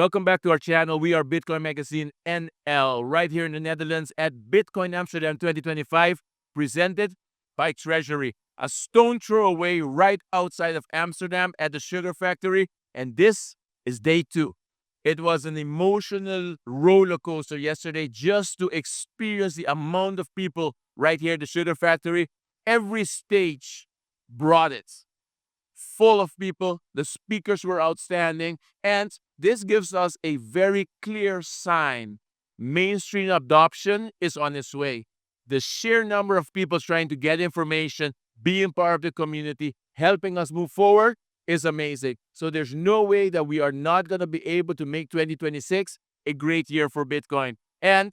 Welcome back to our channel. We are Bitcoin Magazine NL, right here in the Netherlands at Bitcoin Amsterdam 2025, presented by Treasury. A stone throw away right outside of Amsterdam at the SugarFactory, and this is day 2. It was an emotional roller coaster yesterday just to experience the amount of people right here at the SugarFactory. Every stage brought it. Full of people, the speakers were outstanding, and this gives us a very clear sign. Mainstream adoption is on its way. The sheer number of people trying to get information, being part of the community, helping us move forward is amazing. So there's no way that we are not going to be able to make 2026 a great year for Bitcoin. And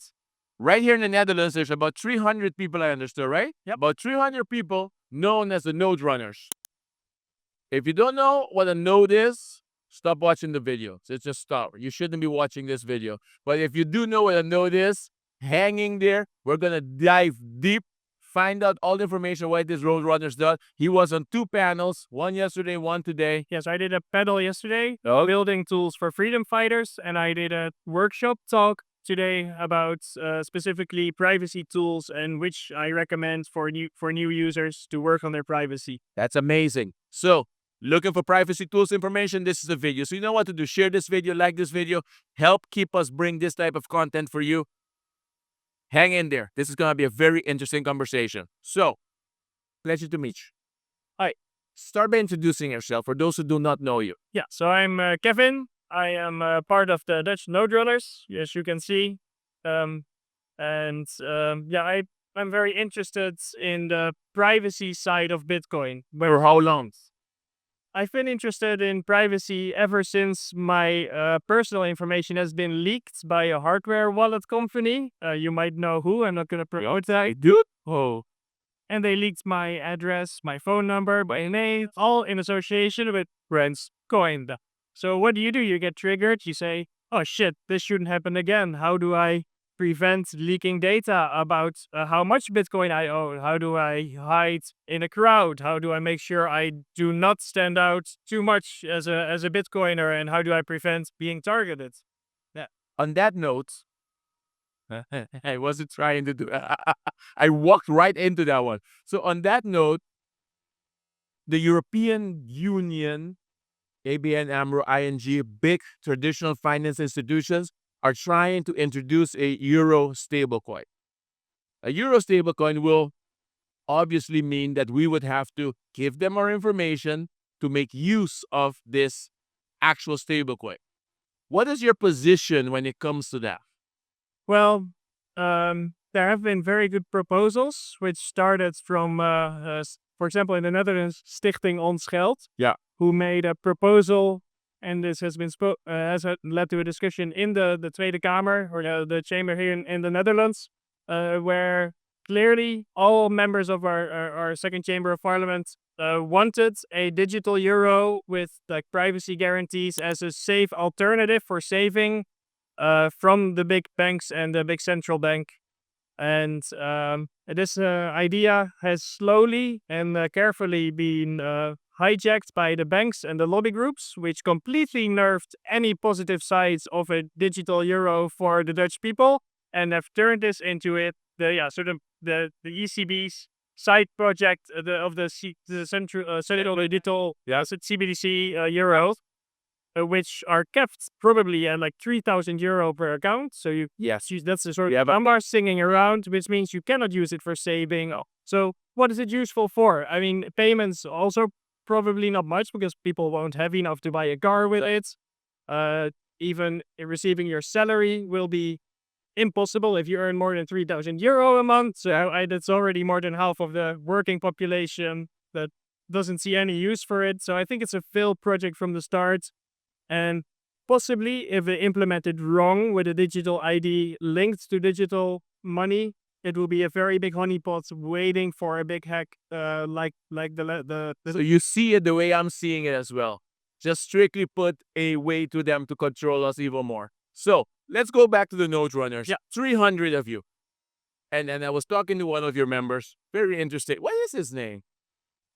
right here in the Netherlands, there's about 300 people, I understood, right? Yep. About 300 people known as the NodeRunners. If you don't know what a node is, stop watching the video. So just stop. You shouldn't be watching this video. But if you do know what a node is, hanging there, we're going to dive deep, find out all the information what this NodeRunners does. He was on 2 panels, one yesterday, one today. Yes, I did a panel yesterday, Oh. building tools for freedom fighters, and I did a workshop talk today about specifically privacy tools and which I recommend for new users to work on their privacy. That's amazing. So, looking for privacy tools information, this is the video. So you know what to do. Share this video, like this video, help keep us bring this type of content for you. Hang in there. This is going to be a very interesting conversation. So, pleasure to meet you. Hi. Start by introducing yourself for those who do not know you. Yeah, so I'm Kevin. I am part of the Dutch NodeRunners, as you can see. I'm very interested in the privacy side of Bitcoin. For how long? I've been interested in privacy ever since my personal information has been leaked by a hardware wallet company. You might know who. I'm not going to promote that. Dude? Oh. And they leaked my address, my phone number, my name, all in association with Brent's coin. So what do? You get triggered. You say, oh shit, this shouldn't happen again. How do I prevent leaking data about how much Bitcoin I own? How do I hide in a crowd? How do I make sure I do not stand out too much as a Bitcoiner? And how do I prevent being targeted? On that note, I wasn't trying to do I walked right into that one. So on that note, the European Union, ABN AMRO, ING, big traditional finance institutions are trying to introduce a Euro-stablecoin. A Euro-stablecoin will obviously mean that we would have to give them our information to make use of this actual stablecoin. What is your position when it comes to that? Well, there have been very good proposals, which started from, for example, in the Netherlands, Stichting Ons Geld, who made a proposal, and this has been led to a discussion in the Tweede Kamer, or the chamber here in the Netherlands, where clearly all members of our second chamber of parliament wanted a digital euro with like privacy guarantees as a safe alternative for saving from the big banks and the big central bank. And this idea has slowly and carefully been hijacked by the banks and the lobby groups, which completely nerfed any positive sides of a digital euro for the Dutch people, and have turned this into the ECB's side project of the central digital CBDC euros, which are kept probably at like 3,000 euro per account. So that's the sort of number singing around, which means you cannot use it for saving. So what is it useful for? I mean, payments also probably not much, because people won't have enough to buy a car with it. Even receiving your salary will be impossible if you earn more than 3,000 euro a month. So that's already more than half of the working population that doesn't see any use for it. So I think it's a failed project from the start. And possibly, if they implement it wrong with a digital ID linked to digital money, it will be a very big honeypot waiting for a big hack, like the. So you see it the way I'm seeing it as well. Just strictly put a way to them to control us even more. So let's go back to the NodeRunners. 300 of you. And I was talking to one of your members. Very interesting. What is his name?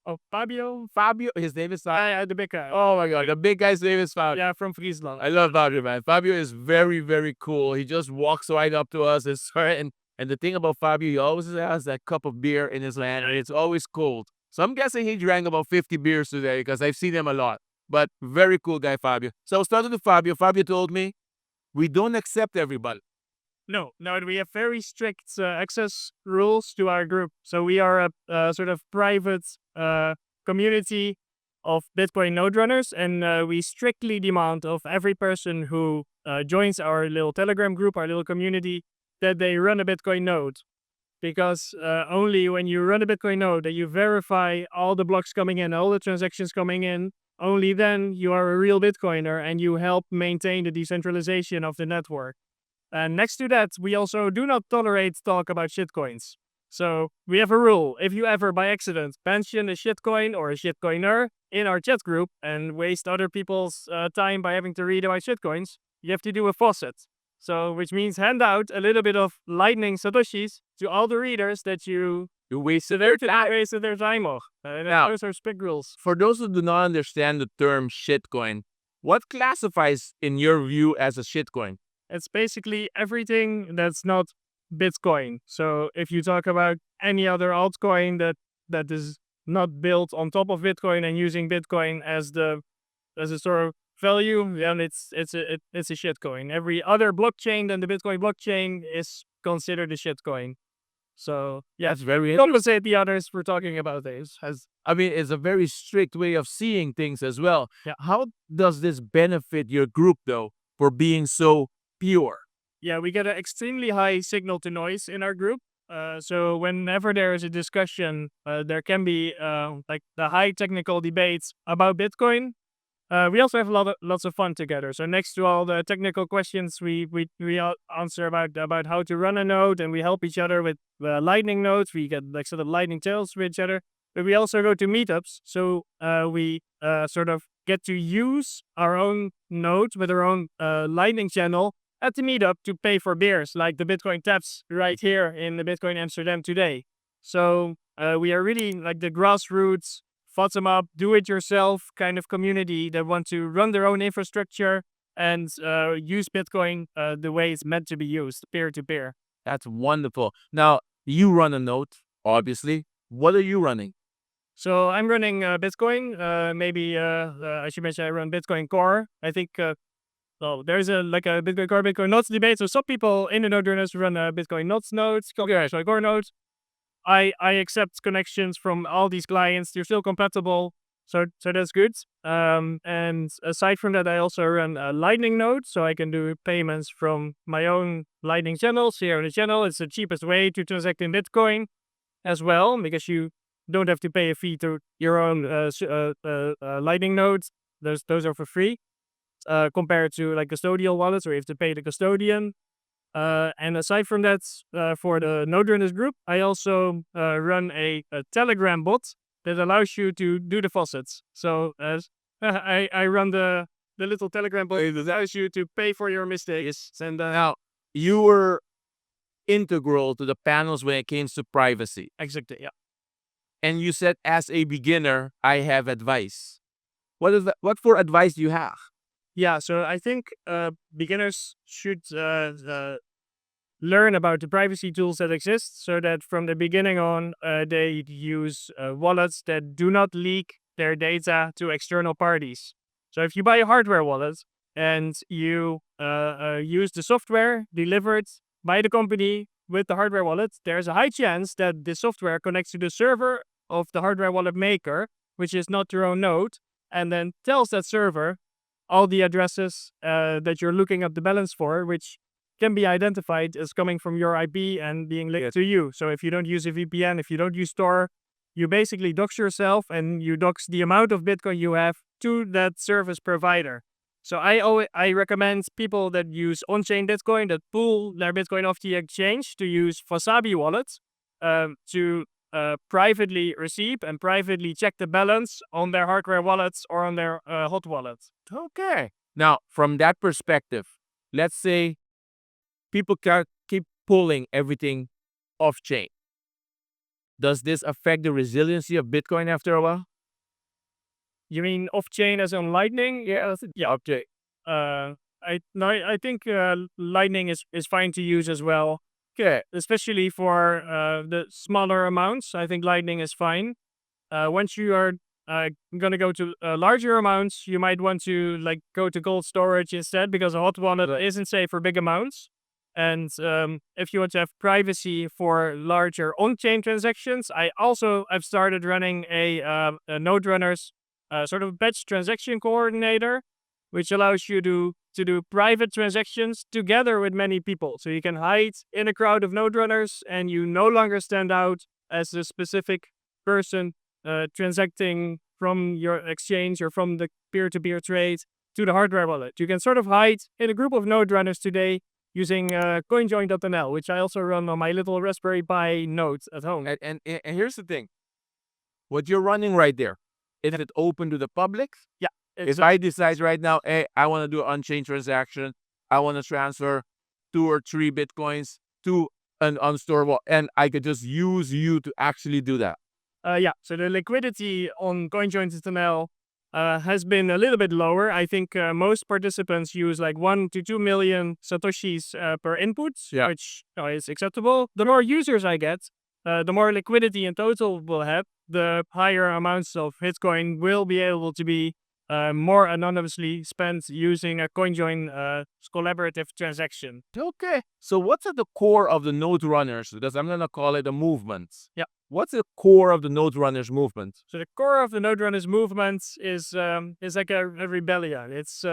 Oh, Fabio? Fabio, his name is Fabio. The big guy. Oh my god, the big guy's name is Fabio. Yeah, from Friesland. I love Fabio, man. Fabio is very, very cool. He just walks right up to us. And the thing about Fabio, he always has that cup of beer in his hand, and it's always cold. So I'm guessing he drank about 50 beers today because I've seen him a lot. But very cool guy, Fabio. So I was talking to Fabio. Fabio told me we don't accept everybody. No, we have very strict access rules to our group. So we are a sort of private community of Bitcoin NodeRunners, and we strictly demand of every person who joins our little Telegram group, our little community, that they run a Bitcoin node. Because only when you run a Bitcoin node that you verify all the blocks coming in, all the transactions coming in, only then you are a real Bitcoiner and you help maintain the decentralization of the network. And next to that, we also do not tolerate talk about shitcoins. So we have a rule. If you ever by accident mention a shitcoin or a shitcoiner in our chat group and waste other people's time by having to read about shitcoins, you have to do a faucet. So, which means hand out a little bit of lightning satoshis to all the readers that you wasted their time. wasted their time on. Now, those are strict rules. For those who do not understand the term shitcoin, what classifies in your view as a shitcoin? It's basically everything that's not Bitcoin. So if you talk about any other altcoin that is not built on top of Bitcoin and using Bitcoin as a sort of value, then it's a shitcoin. Every other blockchain than the Bitcoin blockchain is considered a shitcoin. So yeah, that's very compensate the others for talking about this. It's a very strict way of seeing things as well. Yeah. How does this benefit your group though for being so pure? Yeah, we get an extremely high signal to noise in our group. So whenever there is a discussion, there can be like the high technical debates about Bitcoin. We also have lots of fun together. So next to all the technical questions, we answer about how to run a node, and we help each other with lightning nodes. We get like sort of lightning tales with each other. But we also go to meetups, so we sort of get to use our own nodes with our own lightning channel at the meetup to pay for beers, like the Bitcoin taps right here in the Bitcoin Amsterdam today. So we are really like the grassroots, bottom up, do it yourself kind of community that want to run their own infrastructure and use Bitcoin the way it's meant to be used, peer to peer. That's wonderful. Now, you run a node, obviously. What are you running? So I'm running Bitcoin. Maybe I should mention I run Bitcoin Core. I think there's a Bitcoin Core, Bitcoin Nodes debate. So some people in the NodeRunners run Bitcoin Nodes nodes, Bitcoin Core nodes. I accept connections from all these clients. They're still compatible, so that's good. And aside from that, I also run a Lightning node, so I can do payments from my own Lightning channels here on the channel. It's the cheapest way to transact in Bitcoin as well, because you don't have to pay a fee to your own Lightning nodes. Those are for free, compared to like custodial wallets where you have to pay the custodian. And aside from that, for the NodeRunners group, I also run a Telegram bot that allows you to do the faucets. So as I run the little Telegram bot that allows you to pay for your mistakes. And now, you were integral to the panels when it came to privacy. Exactly, yeah. And you said, as a beginner, I have advice. What for advice do you have? Yeah, so I think beginners should learn about the privacy tools that exist, so that from the beginning on, they use wallets that do not leak their data to external parties. So if you buy a hardware wallet and you use the software delivered by the company with the hardware wallet, there's a high chance that the software connects to the server of the hardware wallet maker, which is not your own node, and then tells that server all the addresses that you're looking at the balance for, which can be identified as coming from your IP and being linked to you. So if you don't use a VPN, if you don't use Tor, you basically dox yourself and you dox the amount of Bitcoin you have to that service provider. So I recommend people that use on-chain Bitcoin, that pull their Bitcoin off the exchange, to use Wasabi wallets to privately receive and privately check the balance on their hardware wallets or on their hot wallets. Okay. Now, from that perspective, let's say people keep pulling everything off chain. Does this affect the resiliency of Bitcoin after a while? You mean off-chain as on Lightning? Yeah, okay. I think Lightning is fine to use as well. Okay. Especially for the smaller amounts. I think Lightning is fine. Once you are gonna go to larger amounts, you might want to like go to cold storage instead, because a hot wallet isn't safe for big amounts. And if you want to have privacy for larger on-chain transactions, I've started running a NodeRunners sort of batch transaction coordinator, which allows you to do private transactions together with many people. So you can hide in a crowd of NodeRunners, and you no longer stand out as a specific person transacting from your exchange or from the peer-to-peer trade to the hardware wallet. You can sort of hide in a group of NodeRunners today using CoinJoin.nl, which I also run on my little Raspberry Pi node at home. And here's the thing. What you're running right there, is it open to the public? Yeah. If I decide right now, hey, I want to do an on-chain transaction, I want to transfer 2 or 3 Bitcoins to an unstorable, and I could just use you to actually do that. Yeah, so the liquidity on CoinJoin.nl has been a little bit lower. I think most participants use like 1 to 2 million Satoshis per input, which is acceptable. The more users I get, the more liquidity in total we'll have, the higher amounts of Bitcoin will be able to be more anonymously spent using a CoinJoin collaborative transaction. Okay. So what's at the core of the NodeRunners? Because I'm going to call it a movement. Yeah. What's the core of the NodeRunners movement? So the core of the NodeRunners movement is like a rebellion. It's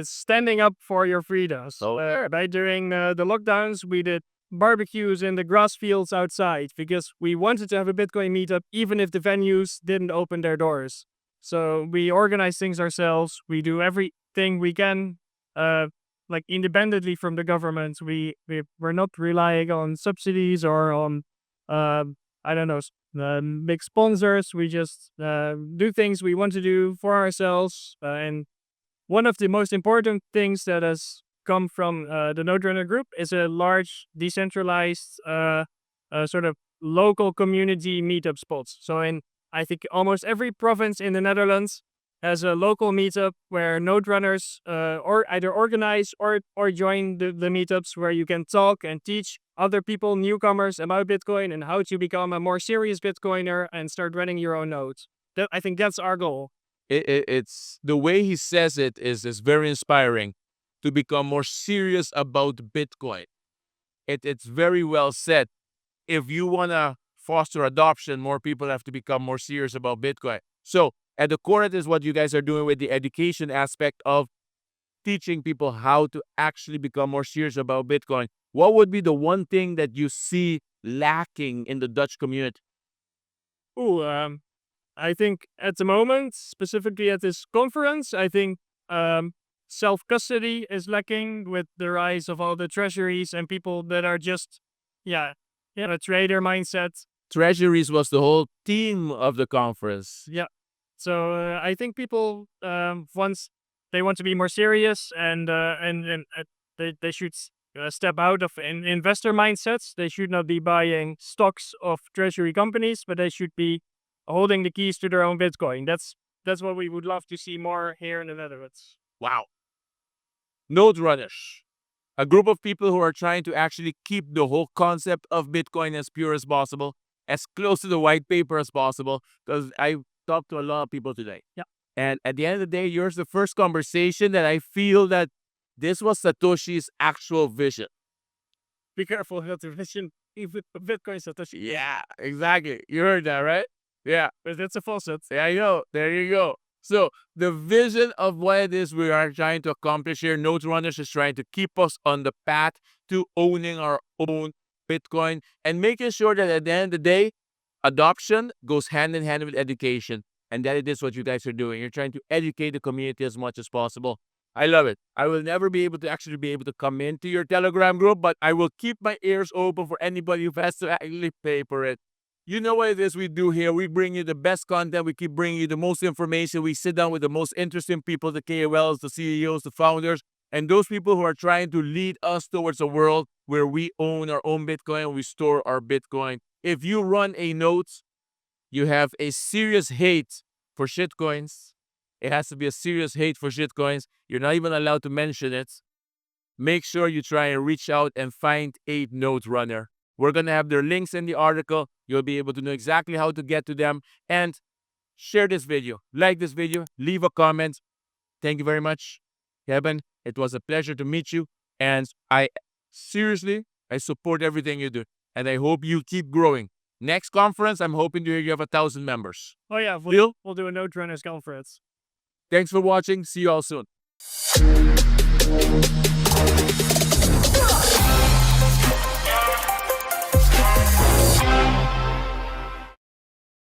standing up for your freedoms. So by during the lockdowns, we did barbecues in the grass fields outside because we wanted to have a Bitcoin meetup even if the venues didn't open their doors. So we organize things ourselves. We do everything we can, like independently from the government. We're not relying on subsidies or on I don't know, big sponsors. We just do things we want to do for ourselves. And one of the most important things that has come from the NodeRunner group is a large decentralized sort of local community meetup spots. So in, I think, almost every province in the Netherlands has a local meetup where NodeRunners or either organize or join the meetups, where you can talk and teach other people, newcomers, about Bitcoin and how to become a more serious Bitcoiner and start running your own nodes. I think that's our goal. It's the way he says it is very inspiring, to become more serious about Bitcoin. It's very well said. If you want to foster adoption, more people have to become more serious about Bitcoin. So at the core of this, what you guys are doing with the education aspect of teaching people how to actually become more serious about Bitcoin. What would be the one thing that you see lacking in the Dutch community? I think at the moment, specifically at this conference, I think self-custody is lacking with the rise of all the treasuries and people that are just, a trader mindset. Treasuries was the whole theme of the conference. Yeah. So I think people, once they want to be more serious and they should step out of investor mindsets. They should not be buying stocks of treasury companies, but they should be holding the keys to their own Bitcoin. That's what we would love to see more here in the Netherlands. Wow. NodeRunners, a group of people who are trying to actually keep the whole concept of Bitcoin as pure as possible, as close to the white paper as possible, because I talked to a lot of people today. Yeah. And at the end of the day, yours the first conversation that I feel that this was Satoshi's actual vision. Be careful with the vision. Bitcoin Satoshi. Yeah, exactly. You heard that, right? Yeah. But that's a faucet. There you go. There you go. So the vision of what it is we are trying to accomplish here, NodeRunners is trying to keep us on the path to owning our own Bitcoin and making sure that at the end of the day, adoption goes hand in hand with education. And that it is what you guys are doing. You're trying to educate the community as much as possible. I love it. I will never be able to come into your Telegram group, but I will keep my ears open for anybody who has to actually pay for it. You know what it is we do here. We bring you the best content. We keep bringing you the most information. We sit down with the most interesting people, the KOLs, the CEOs, the founders, and those people who are trying to lead us towards a world where we own our own Bitcoin and we store our Bitcoin if you run a node, you have a serious hate for shitcoins. It has to be a serious hate for shitcoins. You're not even allowed to mention it. Make sure you try and reach out and find a NodeRunner. We're going to have their links in the article. You'll be able to know exactly how to get to them. And share this video, like this video, leave a comment. Thank you very much, Kevin. It was a pleasure to meet you. And I support everything you do. And I hope you keep growing. Next conference, I'm hoping to hear you have 1,000 members. Oh yeah, Deal? we'll do a NodeRunners conference. Thanks for watching. See you all soon.